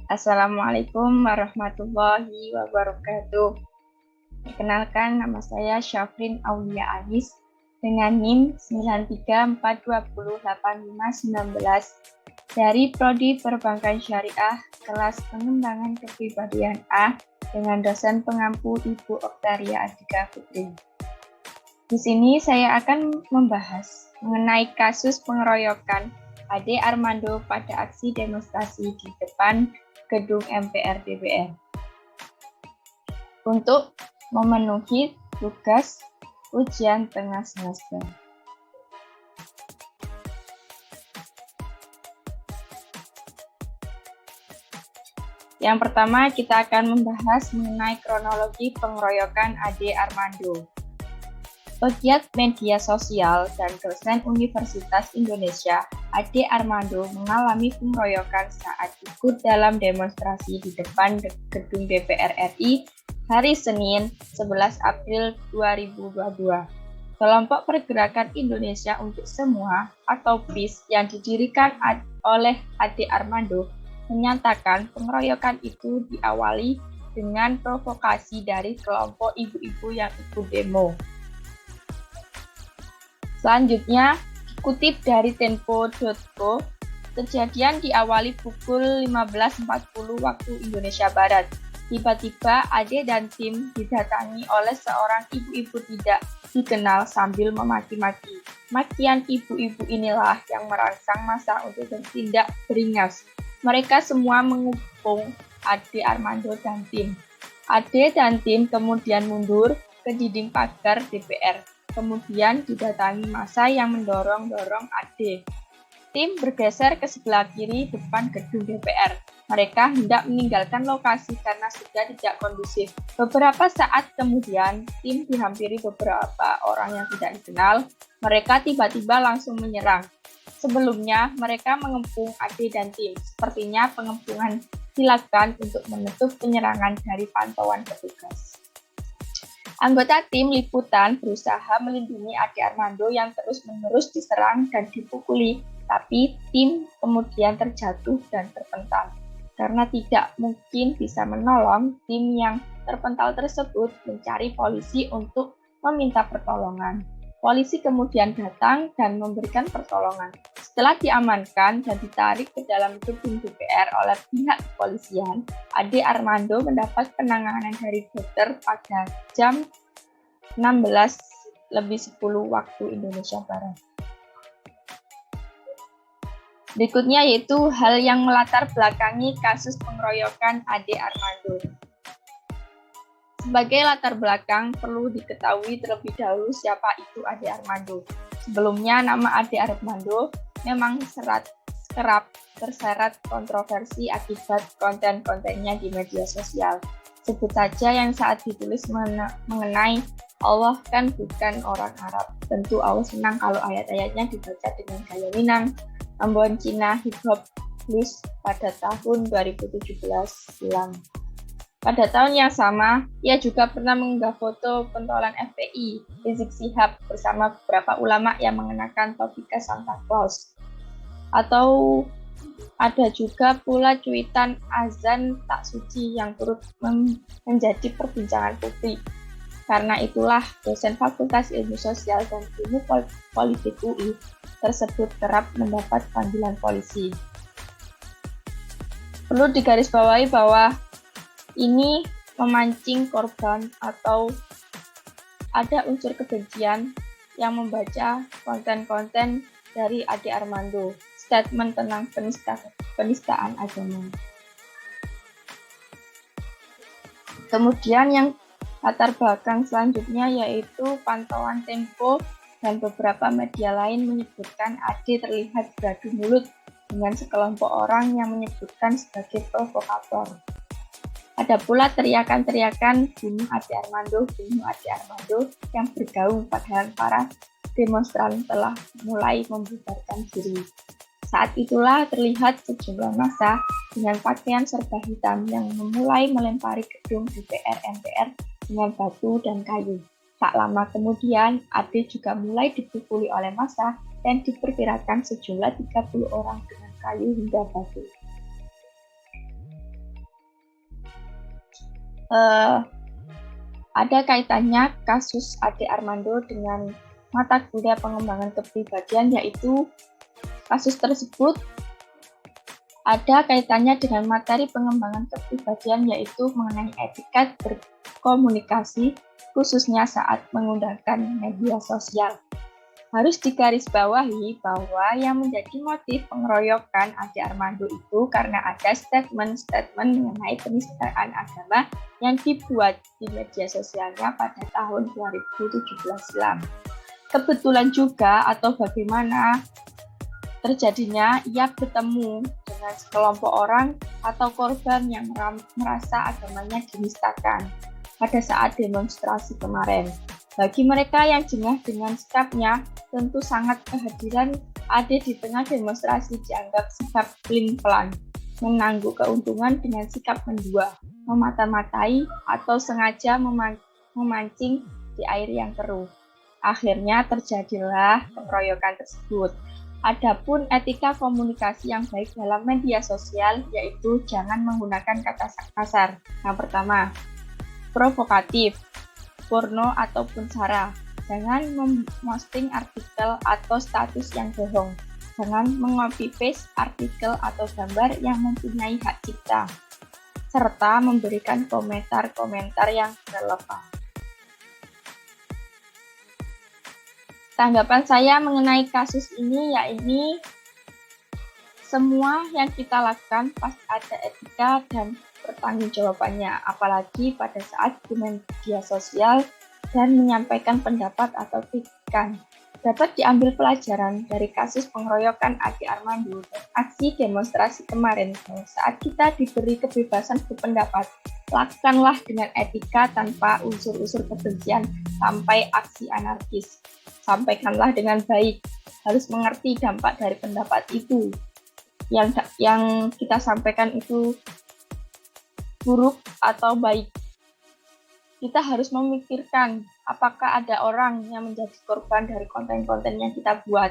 Assalamualaikum warahmatullahi wabarakatuh. Perkenalkan, nama saya Syafrin Aulia Anis dengan NIM 934208519 dari Prodi Perbankan Syariah kelas Pengembangan Kepribadian A dengan dosen pengampu Ibu Oktaria Adhika Putri. Di sini saya akan membahas mengenai kasus pengeroyokan Ade Armando pada aksi demonstrasi di depan gedung MPR DPR. Untuk memenuhi tugas ujian tengah semester. Yang pertama, kita akan membahas mengenai kronologi pengeroyokan Ade Armando. Pegiat media sosial dan dosen Universitas Indonesia, Ade Armando mengalami pengeroyokan saat ikut dalam demonstrasi di depan gedung DPR RI hari Senin 11 April 2022. Kelompok Pergerakan Indonesia untuk Semua atau PIS yang didirikan oleh Ade Armando menyatakan pengeroyokan itu diawali dengan provokasi dari kelompok ibu-ibu yang ikut demo. Selanjutnya, kutip dari Tempo.co, kejadian diawali pukul 15.40 waktu Indonesia Barat. Tiba-tiba Ade dan tim didatangi oleh seorang ibu-ibu tidak dikenal sambil memaki-maki. Makian ibu-ibu inilah yang merangsang massa untuk bertindak beringas. Mereka semua mengepung Ade Armando dan tim. Ade dan tim kemudian mundur ke dinding pagar DPR. Kemudian didatangi massa yang mendorong-dorong Ade. Tim bergeser ke sebelah kiri depan gedung DPR. Mereka hendak meninggalkan lokasi karena sudah tidak kondusif. Beberapa saat kemudian, tim dihampiri beberapa orang yang tidak dikenal. Mereka tiba-tiba langsung menyerang. Sebelumnya, mereka mengepung Ade dan tim. Sepertinya pengepungan dilakukan untuk menutup penyerangan dari pantauan petugas. Anggota tim liputan berusaha melindungi Ade Armando yang terus-menerus diserang dan dipukuli, tapi tim kemudian terjatuh dan terpental. Karena tidak mungkin bisa menolong, tim yang terpental tersebut mencari polisi untuk meminta pertolongan. Polisi kemudian datang dan memberikan pertolongan. Setelah diamankan dan ditarik ke dalam gedung DPR oleh pihak kepolisian, Ade Armando mendapat penanganan dari dokter pada jam 16:10 waktu Indonesia Barat. Berikutnya yaitu hal yang melatar belakangi kasus pengeroyokan Ade Armando. Sebagai latar belakang, perlu diketahui terlebih dahulu siapa itu Ade Armando. Sebelumnya, nama Ade Armando memang kerap terseret kontroversi akibat konten-kontennya di media sosial. Sebut saja yang saat ditulis mengenai Allah kan bukan orang Arab. Tentu Allah senang kalau ayat-ayatnya dibaca dengan gaya Minang, Ambon Cina Hip Hop Blues pada tahun 2017 silam. Pada tahun yang sama, ia juga pernah mengunggah foto pentolan FPI, Rizik Syihab, bersama beberapa ulama yang mengenakan topi khas Santa Claus. Atau ada juga pula cuitan azan tak suci yang turut menjadi perbincangan publik. Karena itulah, dosen Fakultas Ilmu Sosial dan Ilmu Politik UI tersebut kerap mendapat panggilan polisi. Perlu digarisbawahi bahwa ini memancing korban atau ada unsur kebencian yang membaca konten-konten dari Ade Armando, statement tentang penistaan agama. Kemudian yang latar belakang selanjutnya yaitu pantauan Tempo dan beberapa media lain menyebutkan Ade terlihat beradu mulut dengan sekelompok orang yang menyebutkan sebagai provokator. Ada pula teriakan-teriakan bunuh Ade Armando yang bergaung padahal para demonstran telah mulai membubarkan diri. Saat itulah terlihat sejumlah massa dengan pakaian serba hitam yang memulai melempari gedung DPR MPR dengan batu dan kayu. Tak lama kemudian, Ade juga mulai dipukuli oleh massa dan diperkirakan sejumlah 30 orang dengan kayu hingga batu. Eh, ada kaitannya kasus Ade Armando dengan mata kuliah pengembangan kepribadian, yaitu kasus tersebut ada kaitannya dengan materi pengembangan kepribadian, yaitu mengenai etika berkomunikasi, khususnya saat menggunakan media sosial. Harus digarisbawahi bahwa yang menjadi motif pengeroyokan Ade Armando itu karena ada statement-statement mengenai penistaan agama yang dibuat di media sosialnya pada tahun 2017 silam. Kebetulan juga atau bagaimana terjadinya ia bertemu dengan sekelompok orang atau korban yang merasa agamanya dinistakan pada saat demonstrasi kemarin. Bagi mereka yang jengah dengan sikapnya, tentu sangat kehadiran Ade di tengah demonstrasi dianggap sikap pelin-pelan, menangguk keuntungan dengan sikap mendua, memata-matai atau sengaja memancing di air yang keruh. Akhirnya terjadilah pengeroyokan tersebut. Adapun etika komunikasi yang baik dalam media sosial, yaitu jangan menggunakan kata kasar. Yang pertama, provokatif, porno ataupun sara. Jangan memposting artikel atau status yang bohong. Jangan meng-copy-paste artikel atau gambar yang mempunyai hak cipta, serta memberikan komentar-komentar yang relevan. Tanggapan saya mengenai kasus ini yaitu semua yang kita lakukan pasti ada etika dan pertanggungjawabannya, apalagi pada saat di media sosial dan menyampaikan pendapat atau kritikan. Dapat diambil pelajaran dari kasus pengeroyokan Ade Armando dan aksi demonstrasi kemarin. Saat kita diberi kebebasan berpendapat, lakukanlah dengan etika tanpa unsur-unsur kebencian sampai aksi anarkis. Sampaikanlah dengan baik, harus mengerti dampak dari pendapat itu. Yang kita sampaikan itu buruk atau baik. Kita harus memikirkan apakah ada orang yang menjadi korban dari konten-konten yang kita buat.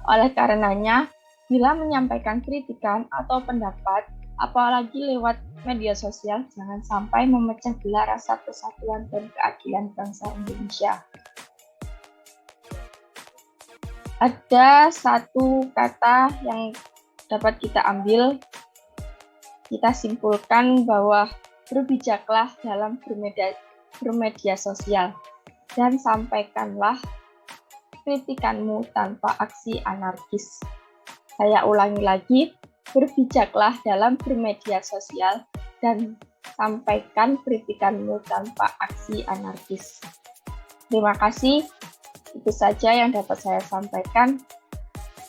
Oleh karenanya, bila menyampaikan kritikan atau pendapat, apalagi lewat media sosial, jangan sampai memecah belah rasa persatuan dan keadilan bangsa Indonesia. Ada satu kata yang dapat kita ambil, kita simpulkan bahwa berbijaklah dalam bermedia sosial dan sampaikanlah kritikanmu tanpa aksi anarkis. Saya ulangi lagi, berbijaklah dalam bermedia sosial dan sampaikan kritikanmu tanpa aksi anarkis. Terima kasih. Itu saja yang dapat saya sampaikan.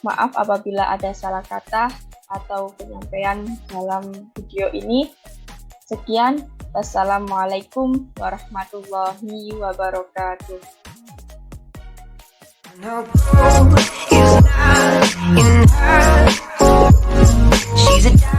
Maaf apabila ada salah kata atau penyampaian dalam video ini. Sekian. Wassalamualaikum warahmatullahi wabarakatuh. She's a